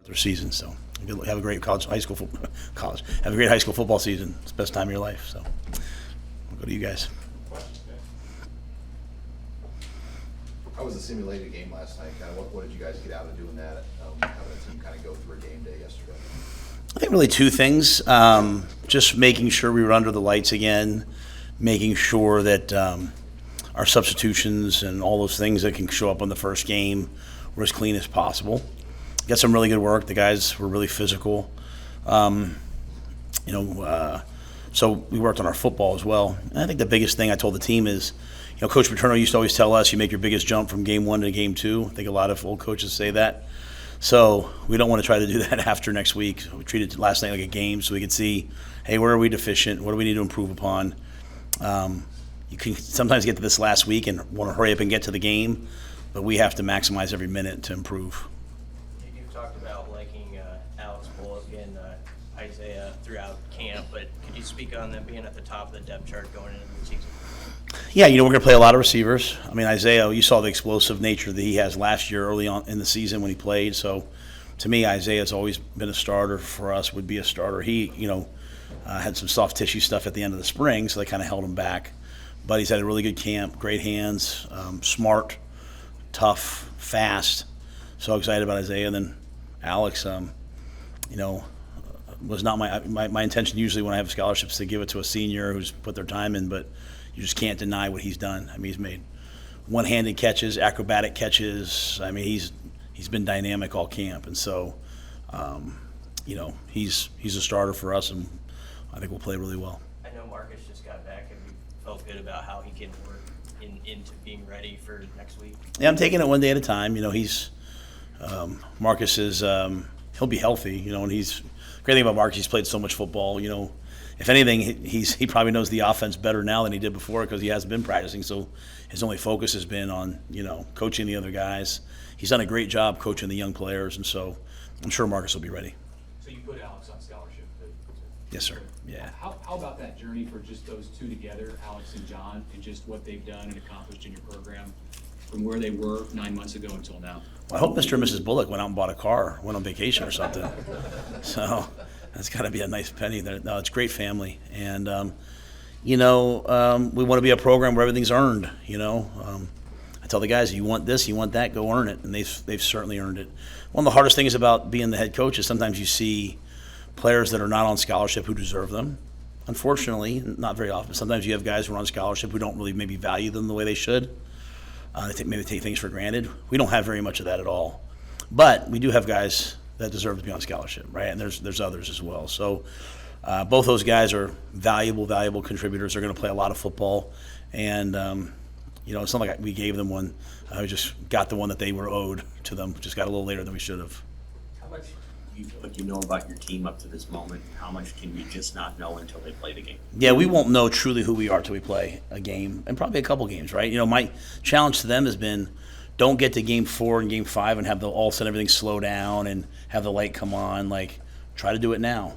their season. So have a great high school football season. It's the best time of your life. So we'll go to you guys. How was the simulated game last night? Kind of what did you guys get out of doing that? Having a team kind of go through a game day yesterday. I think really two things. Just making sure we were under the lights again, making sure that our substitutions and all those things that can show up on the first game were as clean as possible. Got some really good work. The guys were really physical. So we worked on our football as well. And I think the biggest thing I told the team is, Coach Paterno used to always tell us, you make your biggest jump from game 1 to game 2. I think a lot of old coaches say that. So we don't want to try to do that after next week. We treated last night like a game so we could see, hey, where are we deficient? What do we need to improve upon? You can sometimes get to this last week and want to hurry up and get to the game, but we have to maximize every minute to improve. You've talked about liking Alex Bullock and Isaiah throughout camp, but could you speak on them being at the top of the depth chart going into the season? Yeah, we're going to play a lot of receivers. I mean, Isaiah, you saw the explosive nature that he has last year early on in the season when he played. So, to me, Isaiah's always been a starter for us, would be a starter. He, had some soft tissue stuff at the end of the spring, so they kind of held him back. But he's had a really good camp, great hands, smart, tough, fast. So excited about Isaiah. And then Alex, was not my intention usually when I have scholarships to give it to a senior who's put their time in, but you just can't deny what he's done. I mean, he's made one-handed catches, acrobatic catches. I mean, he's been dynamic all camp, and so he's a starter for us, and I think we'll play really well. I know Marcus just got back. Have you felt good about how he can work into being ready for next week? Yeah, I'm taking it one day at a time. Marcus is he'll be healthy. And he's great thing about Marcus. He's played so much football. If anything, he probably knows the offense better now than he did before because he hasn't been practicing. So his only focus has been on coaching the other guys. He's done a great job coaching the young players, and so I'm sure Marcus will be ready. So you put Alex on scholarship. Yes, sir. Yeah. How about that journey for just those two together, Alex and John, and just what they've done and accomplished in your program from where they were 9 months ago until now? Well, I hope Mr. and Mrs. Bullock went out and bought a car, went on vacation or something. So that's got to be a nice penny there. No, it's a great family. And, we want to be a program where everything's earned, I tell the guys, you want this, you want that, go earn it. And they've certainly earned it. One of the hardest things about being the head coach is sometimes you see players that are not on scholarship who deserve them. Unfortunately, not very often. Sometimes you have guys who are on scholarship who don't really maybe value them the way they should. They maybe take things for granted. We don't have very much of that at all. But we do have guys that deserve to be on scholarship, right? And there's others as well. So both those guys are valuable contributors. They're going to play a lot of football. And, it's not like we gave them one. We just got the one that they were owed to them. Just got a little later than we should have. How much do you know about your team up to this moment? How much can you just not know until they play the game? Yeah, we won't know truly who we are till we play a game, and probably a couple games, right? My challenge to them has been, don't get to game 4 and game 5 and have all of a sudden everything slow down and have the light come on. Like, try to do it now.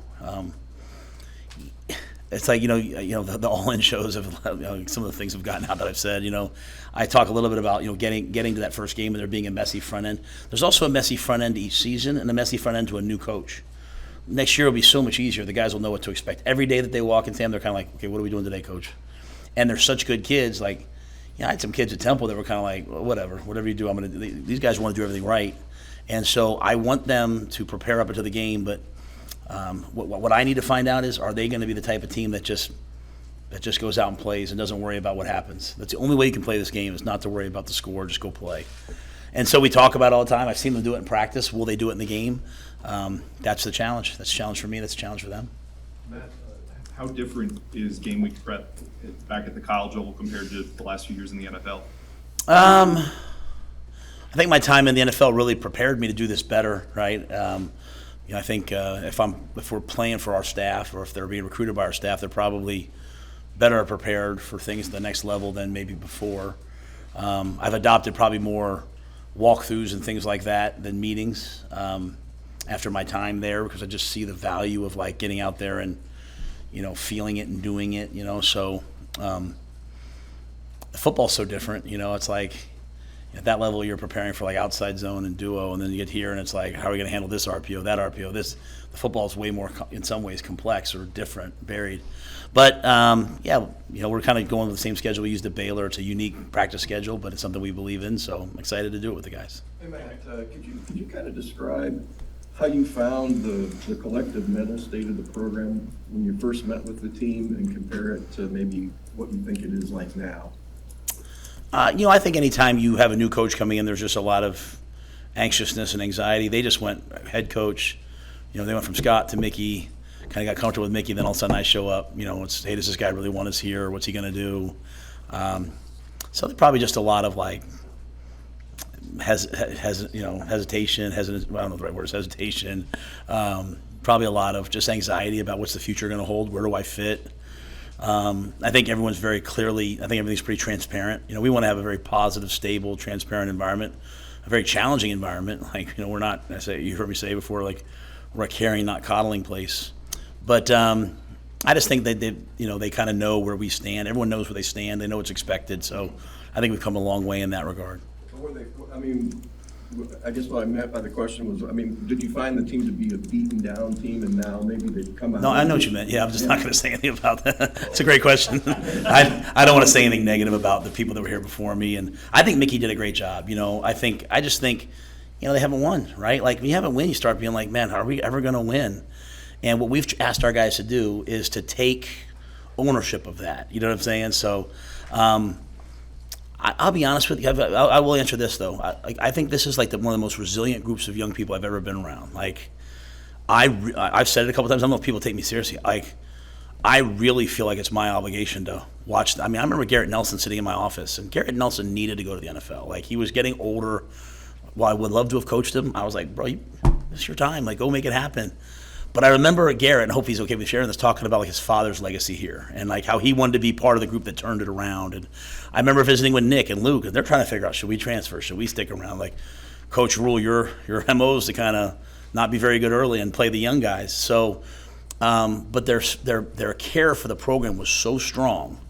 It's like the all-in shows of some of the things have gotten out that I've said. I talk a little bit about getting to that first game and there being a messy front end. There's also a messy front end to each season and a messy front end to a new coach. Next year will be so much easier. The guys will know what to expect every day that they walk into them. They're kind of like, okay, what are we doing today, coach? And they're such good kids. Like, I had some kids at Temple that were kind of like, well, whatever you do, I'm gonna. These guys want to do everything right, and so I want them to prepare up into the game, but. What I need to find out is, are they going to be the type of team that just goes out and plays and doesn't worry about what happens? That's the only way you can play this game is not to worry about the score, just go play. And so we talk about it all the time. I've seen them do it in practice. Will they do it in the game? That's the challenge. That's a challenge for me. That's a challenge for them. Matt, how different is game week prep back at the college level compared to the last few years in the NFL? I think my time in the NFL really prepared me to do this better, right? I think if we're playing for our staff or if they're being recruited by our staff, they're probably better prepared for things at the next level than maybe before. I've adopted probably more walkthroughs and things like that than meetings after my time there because I just see the value of like getting out there and feeling it and doing it. So football's so different. It's like at that level, you're preparing for like outside zone and duo, and then you get here and it's like, how are we going to handle this RPO, that RPO? The football is way more, in some ways, complex or different, varied. But yeah, we're kind of going with the same schedule we used at Baylor. It's a unique practice schedule, but it's something we believe in, so I'm excited to do it with the guys. Hey, Matt, could you kind of describe how you found the collective mental state of the program when you first met with the team and compare it to maybe what you think it is like now? I think anytime you have a new coach coming in, there's just a lot of anxiousness and anxiety. They just went head coach. They went from Scott to Mickey, kind of got comfortable with Mickey. Then all of a sudden I show up. It's, hey, does this guy really want us here? What's he going to do? So there's probably just a lot of like hesitation. I don't know the right word is hesitation. Probably a lot of just anxiety about what's the future going to hold. Where do I fit? I think everyone's very clearly, I think everything's pretty transparent. We want to have a very positive, stable, transparent environment, a very challenging environment. Like, we're not, you heard me say before, like, we're a caring, not coddling place. But I just think that they kind of know where we stand. Everyone knows where they stand. They know what's expected. So I think we've come a long way in that regard. I guess what I meant by the question was, did you find the team to be a beaten down team and now maybe they've come out? No, I know what you meant. Yeah, I'm just not going to say anything about that. It's a great question. I don't want to say anything negative about the people that were here before me. And I think Mickey did a great job. I just think, they haven't won, right? Like, when you haven't won, you start being like, man, are we ever going to win? And what we've asked our guys to do is to take ownership of that. You know what I'm saying? So I'll be honest with you. I will answer this, though. I think this is like one of the most resilient groups of young people I've ever been around. Like, I've said it a couple times. I don't know if people take me seriously. Like, I really feel like it's my obligation to watch. I remember Garrett Nelson sitting in my office, and Garrett Nelson needed to go to the NFL. Like, he was getting older. While I would love to have coached him, I was like, bro, it's your time. Like, go make it happen. But I remember Garrett, and I hope he's okay with sharing this, talking about like his father's legacy here and like how he wanted to be part of the group that turned it around. And I remember visiting with Nick and Luke, and they're trying to figure out, should we transfer? Should we stick around? Like, Coach Rhule, your MO is to kind of not be very good early and play the young guys. So, but their care for the program was so strong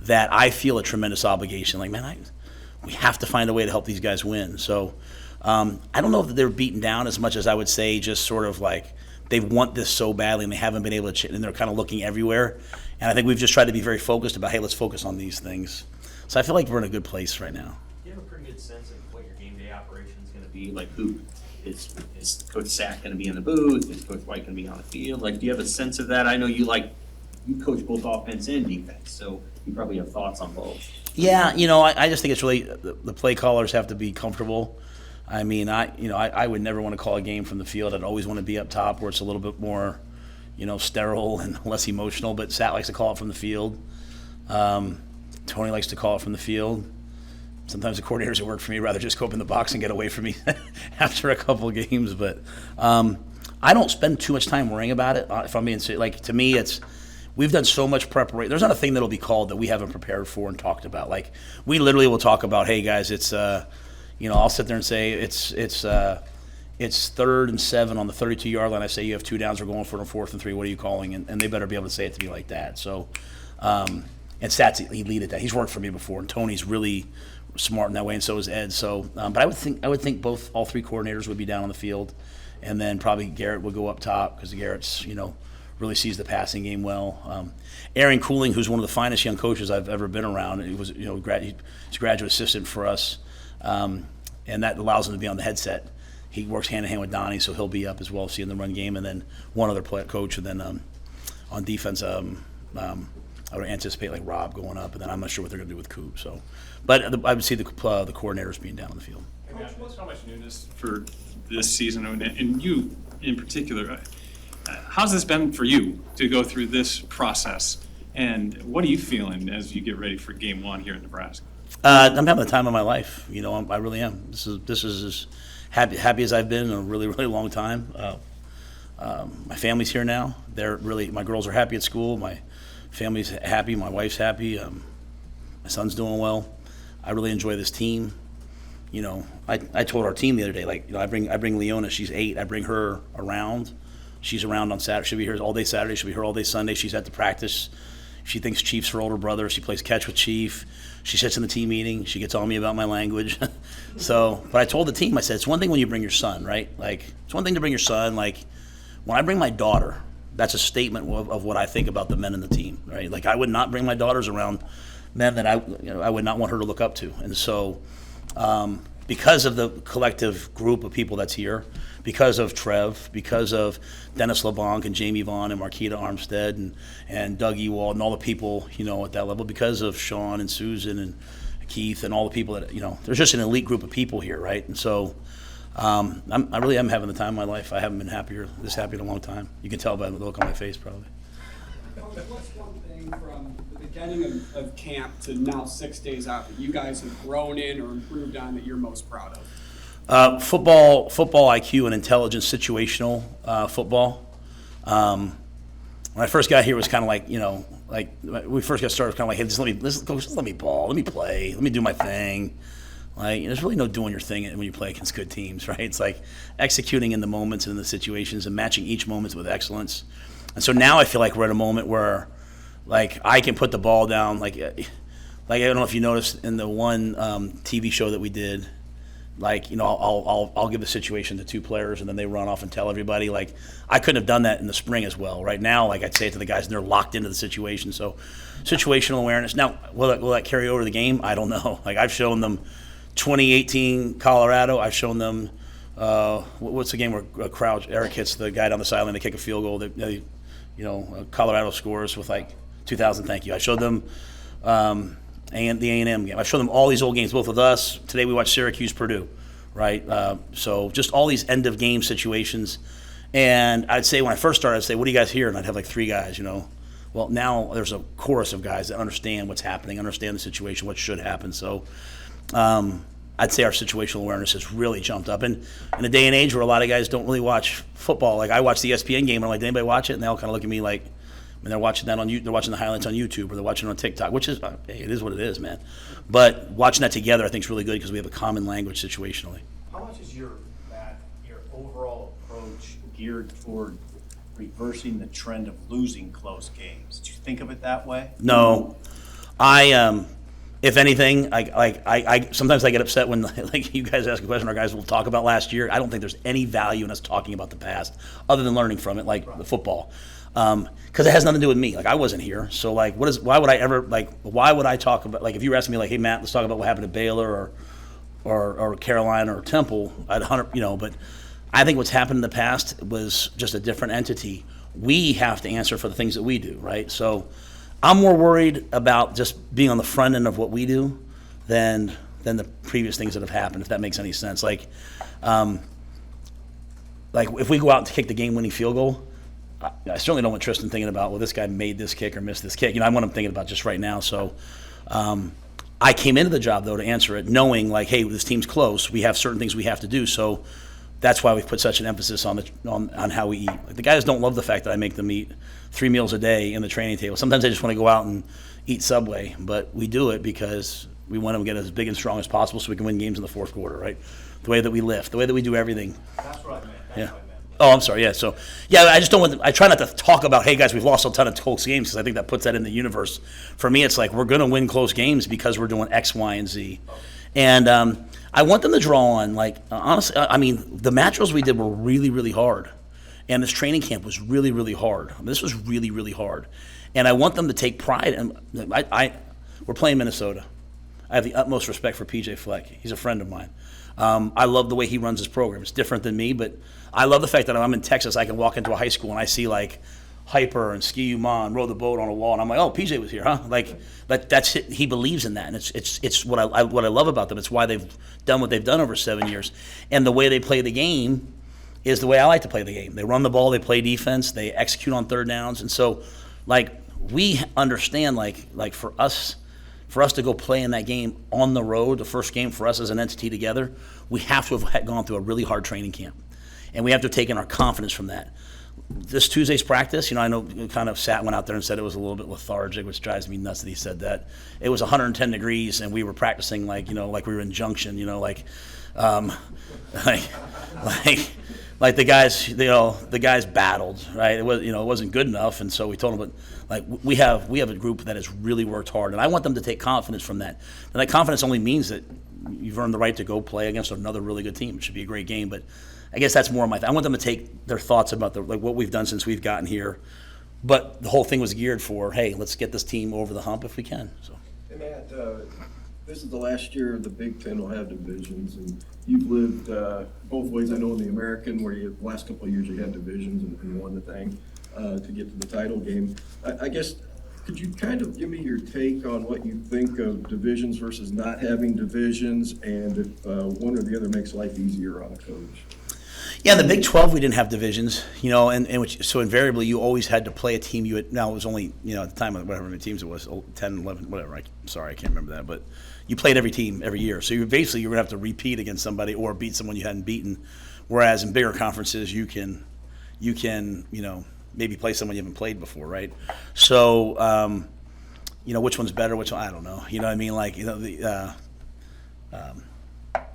that I feel a tremendous obligation. Like, man, we have to find a way to help these guys win. So I don't know if they're beaten down as much as I would say just sort of like they want this so badly and they haven't been able to, and they're kind of looking everywhere. And I think we've just tried to be very focused about, hey, let's focus on these things. So I feel like we're in a good place right now. Do you have a pretty good sense of what your game day operation is going to be? Like, who is Coach Sack going to be in the booth? Is Coach White going to be on the field? Like, do you have a sense of that? I know you coach both offense and defense, so you probably have thoughts on both. Yeah, I just think it's really the play callers have to be comfortable. I would never want to call a game from the field. I'd always want to be up top where it's a little bit more, sterile and less emotional. But Sat likes to call it from the field. Tony likes to call it from the field. Sometimes the coordinators that work for me rather just go up in the box and get away from me after a couple of games. But I don't spend too much time worrying about it. If I'm being serious, like, to me, we've done so much preparation. There's not a thing that'll be called that we haven't prepared for and talked about. Like, we literally will talk about, hey guys, it's I'll sit there and say it's 3rd and 7 on the 32-yard line. I say you have 2 downs. We're going for a 4th and 3. What are you calling? And they better be able to say it to me like that. So, and Stats, he lead at that. He's worked for me before, and Tony's really smart in that way, and so is Ed. So, but I would think all 3 coordinators would be down on the field, and then probably Garrett would go up top because Garrett's really sees the passing game well. Aaron Cooling, who's one of the finest young coaches I've ever been around, he was he's a graduate assistant for us. And that allows him to be on the headset. He works hand in hand with Donnie, so he'll be up as well, seeing the run game, and then one other coach, and then on defense, I would anticipate like Rob going up, and then I'm not sure what they're going to do with Coop. So, but I would see the coordinators being down on the field. Coach, so much newness for this season, and you in particular. How's this been for you to go through this process, and what are you feeling as you get ready for Game 1 here in Nebraska? I'm having the time of my life. I really am. This is as happy as I've been in a really, really long time. My family's here now. My girls are happy at school. My family's happy. My wife's happy. My son's doing well. I really enjoy this team. I told our team the other day, I bring Leona. She's 8. I bring her around. She's around on Saturday. She'll be here all day Saturday. She'll be here all day Sunday. She's at the practice. She thinks Chief's her older brother. She plays catch with Chief. She sits in the team meeting. She gets on me about my language. So, but I told the team, I said, it's one thing when you bring your son, right? Like, it's one thing to bring your son. Like, when I bring my daughter, that's a statement of what I think about the men in the team, right? Like, I would not bring my daughters around men that I would not want her to look up to. And so, because of the collective group of people that's here, because of Trev, because of Dennis LeBlanc and Jamie Vaughn and Marquita Armstead and Doug Ewald and all the people, at that level, because of Sean and Susan and Keith and all the people that, there's just an elite group of people here, right? And so I really am having the time of my life. I haven't been this happy in a long time. You can tell by the look on my face, probably. What's one thing from the beginning of camp to now 6 days out that you guys have grown in or improved on that you're most proud of? Football IQ and intelligence, situational football. When I first got here, it was kind of like, like when we first got started, it was kind of like, hey, just let me ball, let me play, let me do my thing. Like, there's really no doing your thing when you play against good teams, right? It's like executing in the moments and in the situations and matching each moment with excellence. And so now I feel like we're at a moment where, like, I can put the ball down. Like I don't know if you noticed in the one TV show that we did, like, I'll give the situation to two players and then they run off and tell everybody. Like, I couldn't have done that in the spring as well. Right now, like, I'd say it to the guys and they're locked into the situation. So situational awareness. Now, will that carry over the game? I don't know. Like, I've shown them 2018 Colorado. I've shown them what's the game where Eric hits the guy down the sideline, they kick a field goal. Colorado scores with like 2,000. Thank you. I showed them and the A&M game. I've shown them all these old games, both with us. Today we watched Syracuse Purdue, right? So just all these end of game situations. And I'd say when I first started, I'd say, what do you guys hear? And I'd have like three guys, Well, now there's a chorus of guys that understand what's happening, understand the situation, what should happen. So I'd say our situational awareness has really jumped up. And in a day and age where a lot of guys don't really watch football, like I watch the ESPN game and I'm like, did anybody watch it? And they all kind of look at me like, they're watching that they're watching the highlights on YouTube or they're watching it on TikTok, which is, hey, it is what it is, man. But watching that together, I think is really good because we have a common language situationally. How much is your overall approach geared toward reversing the trend of losing close games? Did you think of it that way? No, if anything, I sometimes I get upset when like you guys ask a question, our guys will talk about last year. I don't think there's any value in us talking about the past other than learning from it, like the football. Because it has nothing to do with me. Like, I wasn't here, so like, why would I talk about, like, if you were asking me like, hey Matt, let's talk about what happened at Baylor or Carolina or Temple, I'd 100, but I think what's happened in the past was just a different entity. We have to answer for the things that we do, right? So I'm more worried about just being on the front end of what we do than the previous things that have happened, if that makes any sense. Like if we go out to kick the game-winning field goal, I certainly don't want Tristan thinking about, well, this guy made this kick or missed this kick. I want him thinking about just right now. So I came into the job, though, to answer it, knowing, like, hey, this team's close. We have certain things we have to do. So that's why we've put such an emphasis on how we eat. Like, the guys don't love the fact that I make them eat 3 meals a day in the training table. Sometimes they just want to go out and eat Subway. But we do it because we want them to get as big and strong as possible so we can win games in the fourth quarter, right? The way that we lift, the way that we do everything. That's what I meant. That's Yeah. what I meant. Oh, I'm sorry. Yeah. So, yeah, I just don't want. I try not to talk about, hey guys, we've lost a ton of close games because I think that puts that in the universe. For me, it's like we're going to win close games because we're doing X, Y, and Z, and I want them to draw on. Like, honestly, I mean, the Matt drills we did were really, really hard, and this training camp was really, really hard. This was really, really hard, and I want them to take pride. And we're playing Minnesota. I have the utmost respect for PJ Fleck. He's a friend of mine. I love the way he runs his program. It's different than me, but I love the fact that I'm in Texas. I can walk into a high school and I see like Hyper and Ski Uman row the boat on a wall, and I'm like, oh, PJ was here, huh? Like that's it. He believes in that, and it's what I love about them. It's why they've done what they've done over 7 years, and the way they play the game is the way I like to play the game. They run the ball, they play defense, they execute on third downs, and so like we understand like for us to go play in that game on the road, the first game for us as an entity together, we have to have gone through a really hard training camp. And we have to have taken our confidence from that. This Tuesday's practice, I know kind of went out there and said it was a little bit lethargic, which drives me nuts that he said that. It was 110 degrees and we were practicing like we were in Junction, like the guys battled, right? It was, it wasn't good enough, and so we told them, but like we have a group that has really worked hard, and I want them to take confidence from that. And that confidence only means that you've earned the right to go play against another really good team. It should be a great game, but I guess that's more my I want them to take their thoughts about what we've done since we've gotten here. But the whole thing was geared for, hey, let's get this team over the hump if we can. So. Hey, Matt, this is the last year the Big Ten will have divisions, and you've lived both ways. I know in the American, where the last couple of years you had divisions and won the thing to get to the title game. I guess, could you kind of give me your take on what you think of divisions versus not having divisions, and if one or the other makes life easier on a coach? Yeah, in the Big 12 we didn't have divisions, so invariably you always had to play a team you had. Now it was only, at the time, whatever many teams it was, 10, 11, whatever. I can't remember that, but you played every team every year. So you're going to have to repeat against somebody or beat someone you hadn't beaten. Whereas in bigger conferences you can maybe play someone you haven't played before, right? So which one's better? Which one, I don't know. You know what I mean?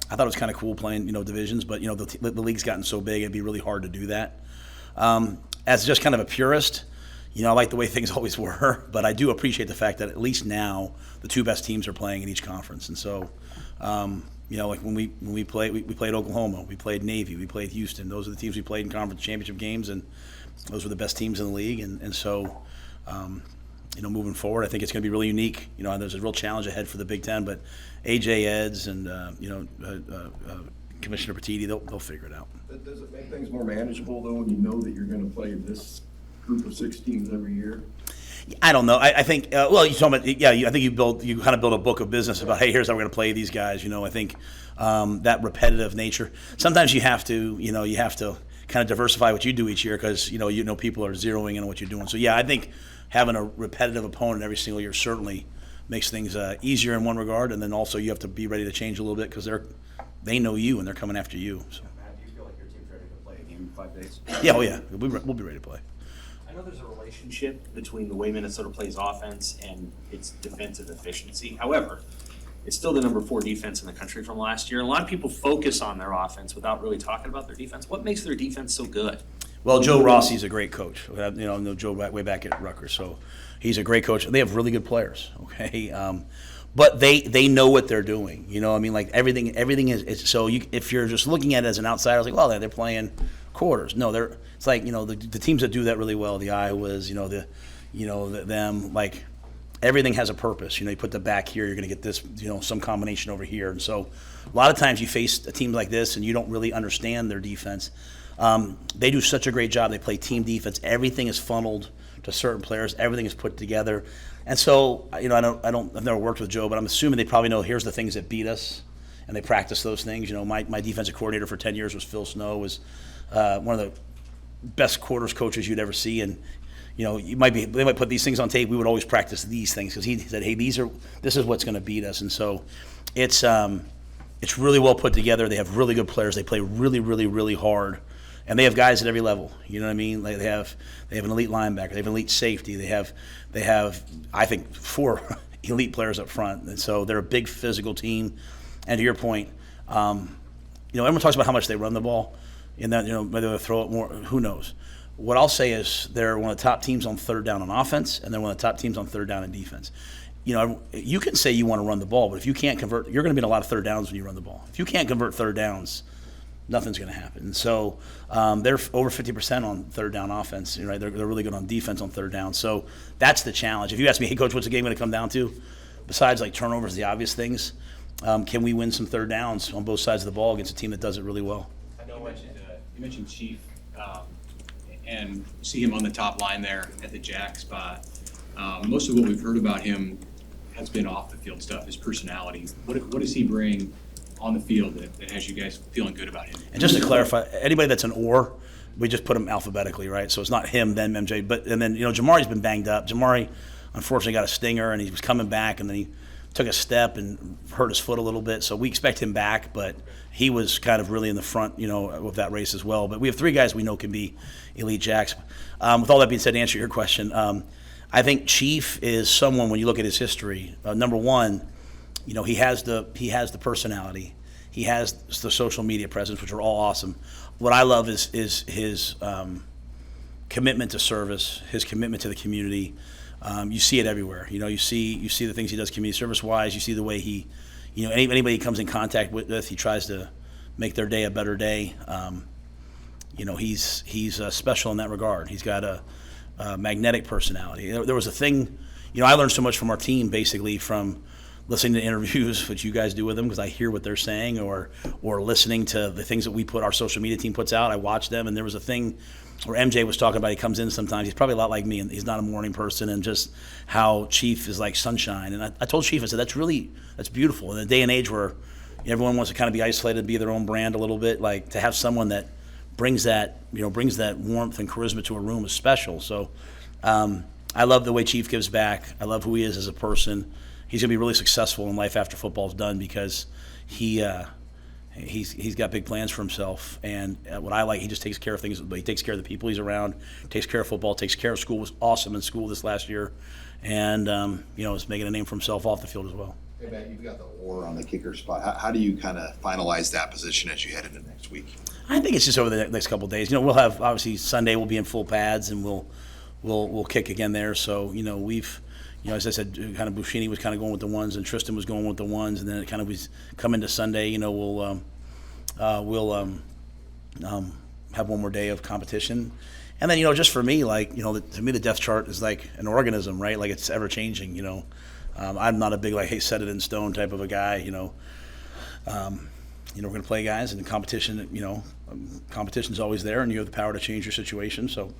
I thought it was kind of cool playing, divisions, but the league's gotten so big, it'd be really hard to do that. As just kind of a purist, I like the way things always were, but I do appreciate the fact that at least now the two best teams are playing in each conference, and so, like when we played Oklahoma, we played Navy, we played Houston. Those are the teams we played in conference championship games, and those were the best teams in the league, and so. Moving forward, I think it's going to be really unique. There's a real challenge ahead for the Big Ten, but AJ Eds and Commissioner Petiti, they'll figure it out. Does it make things more manageable though when you know that you're going to play this group of 6 teams every year? I don't know. I think you're talking about I think you kind of build a book of business about, hey, here's how we're going to play these guys. I think that repetitive nature. Sometimes you have to kind of diversify what you do each year because people are zeroing in on what you're doing. So I think having a repetitive opponent every single year certainly makes things easier in one regard, and then also you have to be ready to change a little bit because they know you and they're coming after you. So. Matt, do you feel like your team's ready to play a game in 5 days? Yeah, we'll be ready to play. I know there's a relationship between the way Minnesota plays offense and its defensive efficiency. However, it's still the number 4 defense in the country from last year. A lot of people focus on their offense without really talking about their defense. What makes their defense so good? Well, Joe Rossi's a great coach. I know Joe way back at Rutgers, so he's a great coach. They have really good players, okay? But they know what they're doing. Everything is so. If you're just looking at it as an outsider, it's like, well, they're playing quarters. No, it's like the teams that do that really well, the Iowas, them, like everything has a purpose. You put the back here, you're going to get this, some combination over here, and so a lot of times you face a team like this and you don't really understand their defense. They do such a great job. They play team defense. Everything is funneled to certain players. Everything is put together. And so, I've never worked with Joe, but I'm assuming they probably know here's the things that beat us, and they practice those things. My defensive coordinator for 10 years was Phil Snow, was one of the best quarters coaches you'd ever see. And they might put these things on tape. We would always practice these things because he said, hey, this is what's going to beat us. And so it's really well put together. They have really good players. They play really, really, really hard. And they have guys at every level. You know what I mean? Like they have an elite linebacker. They have an elite safety. They have I think 4 elite players up front. And so they're a big physical team. And to your point, everyone talks about how much they run the ball, and that whether they throw it more, who knows? What I'll say is they're one of the top teams on third down on offense, and they're one of the top teams on third down in defense. You can say you want to run the ball, but if you can't convert, you're going to be in a lot of third downs when you run the ball. If you can't convert third downs, nothing's going to happen. And so they're over 50% on third down offense. Right? They're really good on defense on third down. So that's the challenge. If you ask me, hey, Coach, what's the game going to come down to? Besides like turnovers, the obvious things, can we win some third downs on both sides of the ball against a team that does it really well? I know you mentioned Chief, and see him on the top line there at the jack spot. Most of what we've heard about him has been off the field stuff, his personality. What does he bring on the field that has you guys feeling good about him? And just to clarify, anybody that's an or, we just put them alphabetically, right? So it's not him, then MJ. And then, Jamari's been banged up. Jamari, unfortunately, got a stinger, and he was coming back, and then he took a step and hurt his foot a little bit. So we expect him back, but he was kind of really in the front, of that race as well. But we have 3 guys we know can be elite jacks. With all that being said, to answer your question, I think Chief is someone, when you look at his history, number one, he has the personality. He has the social media presence, which are all awesome. What I love is his commitment to service, his commitment to the community. You see it everywhere. You see the things he does community service wise. You see the way he anybody he comes in contact with, he tries to make their day a better day. He's special in that regard. He's got a magnetic personality. There was a thing, I learned so much from our team, basically from listening to interviews, which you guys do with them, because I hear what they're saying, or listening to the things that our social media team puts out. I watch them, and there was a thing where MJ was talking about, he comes in sometimes, he's probably a lot like me, and he's not a morning person, and just how Chief is like sunshine. And I told Chief, I said, that's beautiful. In a day and age where everyone wants to kind of be isolated, be their own brand a little bit, like to have someone that brings that warmth and charisma to a room is special. So I love the way Chief gives back. I love who he is as a person. He's going to be really successful in life after football's done, because he's got big plans for himself. And what I like, he just takes care of things. He takes care of the people he's around, takes care of football, takes care of school. Was awesome in school this last year, and is making a name for himself off the field as well. Hey, Matt, you've got the war on the kicker spot. How do you kind of finalize that position as you head into next week? I think it's just over the next couple of days. We'll have, obviously, Sunday we'll be in full pads, and we'll kick again there. So we've, as I said, kind of Buschini was kind of going with the ones, and Tristan was going with the ones, and then it kind of was come into Sunday. We'll have one more day of competition, and then just for me, to me the depth chart is like an organism, right? Like it's ever changing. I'm not a big hey, set it in stone type of a guy. We're going to play guys, and the competition, competition's always there, and you have the power to change your situation. So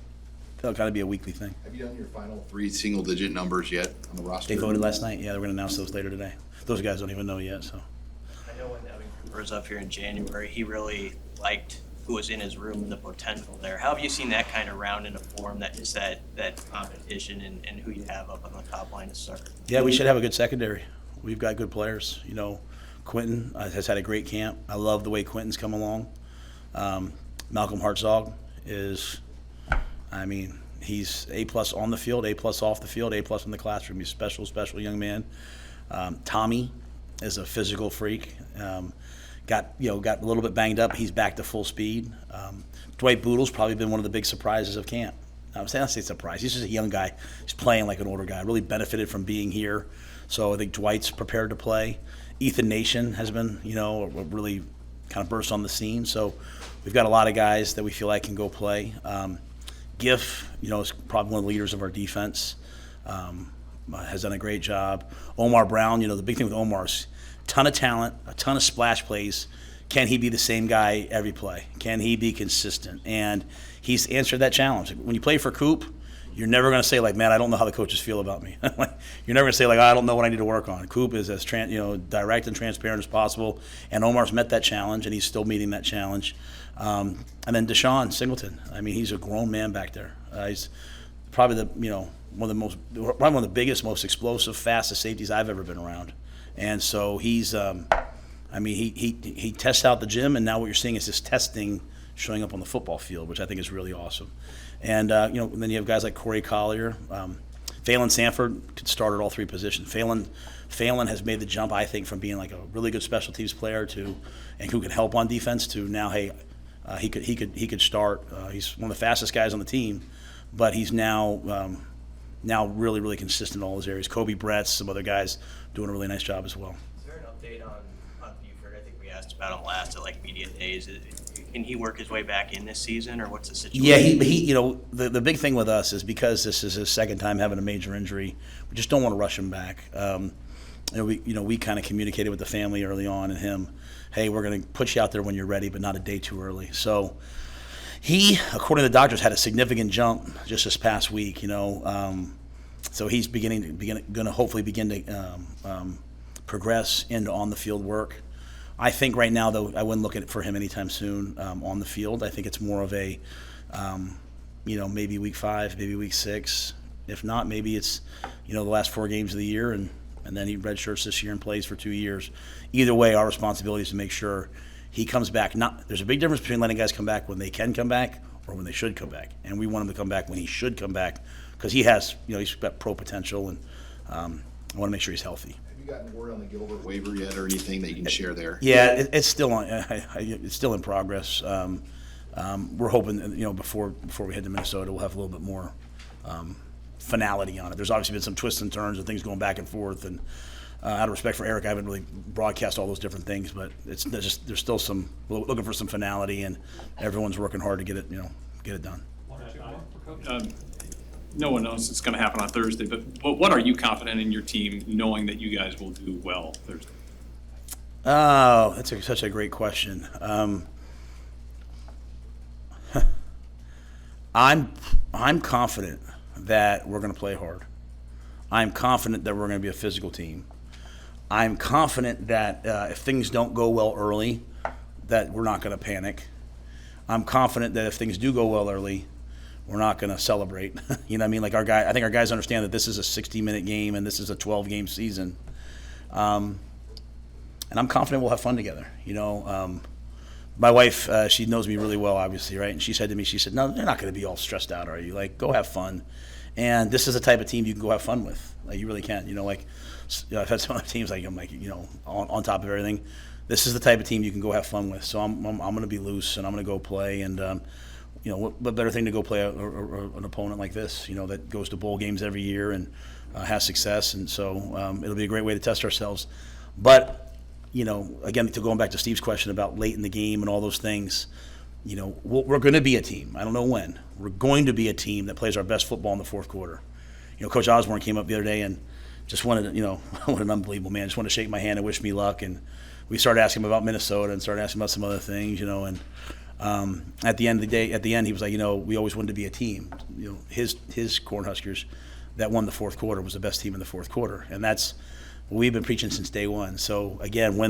that'll kind of be a weekly thing. Have you done your final 3 single-digit numbers yet on the roster? They voted last night. Yeah, they're going to announce those later today. Those guys don't even know yet. So I know when Evan Cooper was up here in January, he really liked who was in his room and the potential there. How have you seen that kind of round into form, that just that competition and who you have up on the top line to start? Yeah, we should have a good secondary. We've got good players. Quentin has had a great camp. I love the way Quentin's come along. Malcolm Hartzog is, he's A+ on the field, A+ off the field, A+ in the classroom. He's a special young man. Tommy is a physical freak. Got a little bit banged up. He's back to full speed. Dwight Boodle's probably been one of the big surprises of camp. I say surprise. He's just a young guy. He's playing like an older guy. Really benefited from being here. So I think Dwight's prepared to play. Ethan Nation has been, really kind of burst on the scene. So we've got a lot of guys that we feel like can go play. Giff, is probably one of the leaders of our defense. Has done a great job. Omar Brown, the big thing with Omar is a ton of talent, a ton of splash plays. Can he be the same guy every play? Can he be consistent? And he's answered that challenge. When you play for Coop, you're never going to say, man, I don't know how the coaches feel about me. You're never going to say, I don't know what I need to work on. Coop is as direct and transparent as possible, and Omar's met that challenge, and he's still meeting that challenge. And then Deshaun Singleton. He's a grown man back there. He's probably one of the biggest, most explosive, fastest safeties I've ever been around. And so he's, he tests out the gym, and now what you're seeing is his testing showing up on the football field, which I think is really awesome. And, then you have guys like Corey Collier. Phelan Sanford could start at all 3 positions. Phelan has made the jump, I think, from being like a really good special teams player and who can help on defense to now, hey, he could start. He's one of the fastest guys on the team, but he's now really, really consistent in all those areas. Kobe Bretz, some other guys doing a really nice job as well. Is there an update on Buford? I think we asked about him last at media days. Can he work his way back in this season, or what's the situation? Yeah, he the big thing with us is because this is his second time having a major injury, we just don't want to rush him back. We kind of communicated with the family early on and him, hey, we're going to put you out there when you're ready, but not a day too early. So he, according to the doctors, had a significant jump just this past week. So he's going to hopefully begin to progress into on the field work. I think right now, though, I wouldn't look at it for him anytime soon on the field. I think it's more of a, maybe week 5, maybe week 6. If not, maybe it's, the last 4 games of the year, and then he redshirts this year and plays for 2 years. Either way, our responsibility is to make sure he comes back. There's a big difference between letting guys come back when they can come back or when they should come back. And we want him to come back when he should come back because he has, he's got pro potential, and I want to make sure he's healthy. Have you gotten word on the Gilbert waiver yet, or anything that you can share there? Yeah, it's still on. It's still in progress. We're hoping, before we head to Minnesota, we'll have a little bit more finality on it. There's obviously been some twists and turns and things going back and forth, and out of respect for Eric, I haven't really broadcast all those different things, but there's still some, we're looking for some finality, and everyone's working hard to get it done. No one knows it's going to happen on Thursday, but what are you confident in your team knowing that you guys will do well Thursday? Oh, that's such a great question. I'm confident that we're going to play hard. I'm confident that we're going to be a physical team. I'm confident that if things don't go well early, that we're not going to panic. I'm confident that if things do go well early, we're not going to celebrate. You know what I mean? Like I think our guys understand that this is a 60-minute game and this is a 12-game season. And I'm confident we'll have fun together. You know, my wife, she knows me really well, obviously, right? And she said to me, she said, no, they're not going to be all stressed out, are you? Like, go have fun. And this is the type of team you can go have fun with. Like, you really can. You know, like, I've had some other teams, like, I'm like, you know, on top of everything. This is the type of team you can go have fun with. So I'm going to be loose, and I'm going to go play. And, you know, what better thing to go play an opponent like this, you know, that goes to bowl games every year and has success. And so it'll be a great way to test ourselves. But, you know, again, going back to Steve's question about late in the game and all those things, you know, we're going to be a team. I don't know when. We're going to be a team that plays our best football in the fourth quarter. You know, Coach Osborne came up the other day and just wanted to, you know, what an unbelievable man. Just wanted to shake my hand and wish me luck. And we started asking him about Minnesota and started asking about some other things, you know. And at the end of the day, he was like, you know, we always wanted to be a team. You know, his Cornhuskers that won the fourth quarter was the best team in the fourth quarter. And that's what we've been preaching since day one. So, again,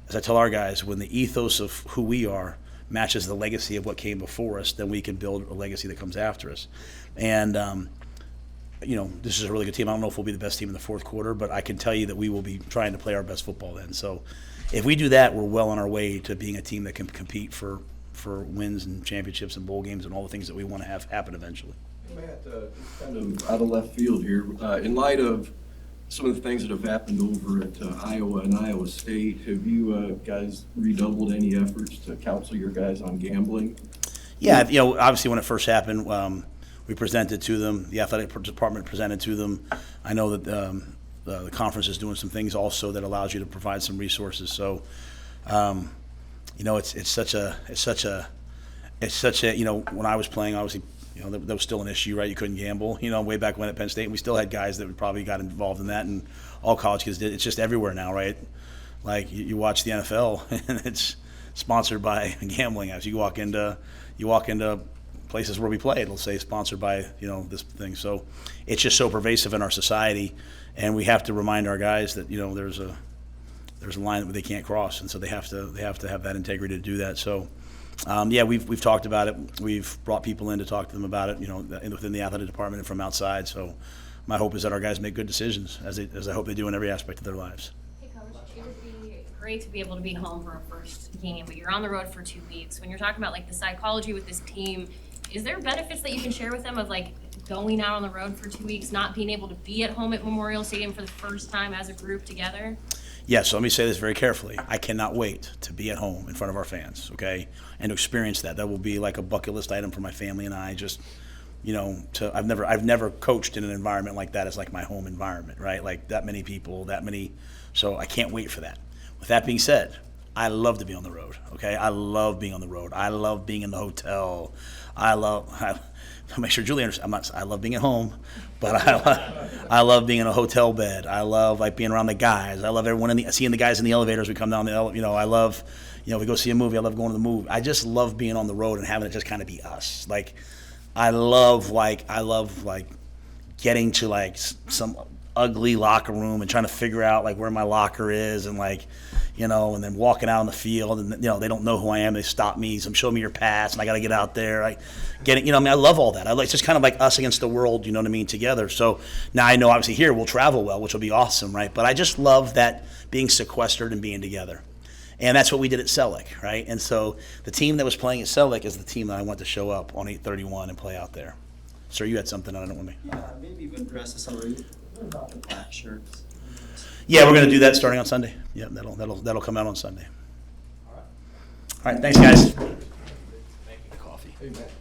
as I tell our guys, when the ethos of who we are matches the legacy of what came before us, then we can build a legacy that comes after us. And, you know, this is a really good team. I don't know if we'll be the best team in the fourth quarter, but I can tell you that we will be trying to play our best football then. So if we do that, we're well on our way to being a team that can compete for wins and championships and bowl games and all the things that we want to have happen eventually. Matt, kind of out of left field here, in light of some of the things that have happened over at Iowa and Iowa State, have you guys redoubled any efforts to counsel your guys on gambling? Yeah, you know, obviously when it first happened, we presented to them. The athletic department presented to them. I know that the conference is doing some things also that allows you to provide some resources. So, you know, it's such a you know, when I was playing, obviously, you know, that was still an issue, right? You couldn't gamble, you know, way back when at Penn State. And we still had guys that probably got involved in that, and all college kids did. It's just everywhere now, right? Like you watch the NFL, and it's sponsored by gambling apps. You walk into places where we play, it'll say sponsored by, you know, this thing. So it's just so pervasive in our society, and we have to remind our guys that, you know, there's a line that they can't cross, and so they have to have that integrity to do that. So. Yeah, we've talked about it. We've brought people in to talk to them about it, you know, within the athletic department and from outside. So my hope is that our guys make good decisions, as I hope they do in every aspect of their lives. Hey, Coach, it would be great to be able to be home for a first game, but you're on the road for 2 weeks. When you're talking about, like, the psychology with this team, is there benefits that you can share with them of, like, going out on the road for 2 weeks, not being able to be at home at Memorial Stadium for the first time as a group together? Yeah, so let me say this very carefully. I cannot wait to be at home in front of our fans, okay, and to experience that. That will be like a bucket list item for my family and I. Just, you know, I've never coached in an environment like that as like my home environment, right? Like that many people, so I can't wait for that. With that being said, I love to be on the road, okay? I love being on the road. I love being in the hotel. I'll make sure Julie understands. I love being at home, but I love being in a hotel bed. I love like being around the guys. I love seeing the guys in the elevators. We come down you know, I love, you know, we go see a movie. I love going to the movie. I just love being on the road and having it just kind of be us. Like, I love getting to like some ugly locker room and trying to figure out like where my locker is and like, you know, and then walking out on the field and, you know, they don't know who I am. They stop me. So show me your pass and I got to get out there. Like getting, you know, I mean, I love all that. It's just kind of like us against the world, you know what I mean, together. So now I know obviously here we'll travel well, which will be awesome, right? But I just love that being sequestered and being together. And that's what we did at Selleck, right? And so the team that was playing at Selleck is the team that I want to show up on 8/31 and play out there. Sir, you had something I don't want me. Yeah, maybe even address this already. What about the black shirts? Yeah, we're going to do that starting on Sunday. Yeah, that'll come out on Sunday. All right, thanks, guys. Hey, Matt.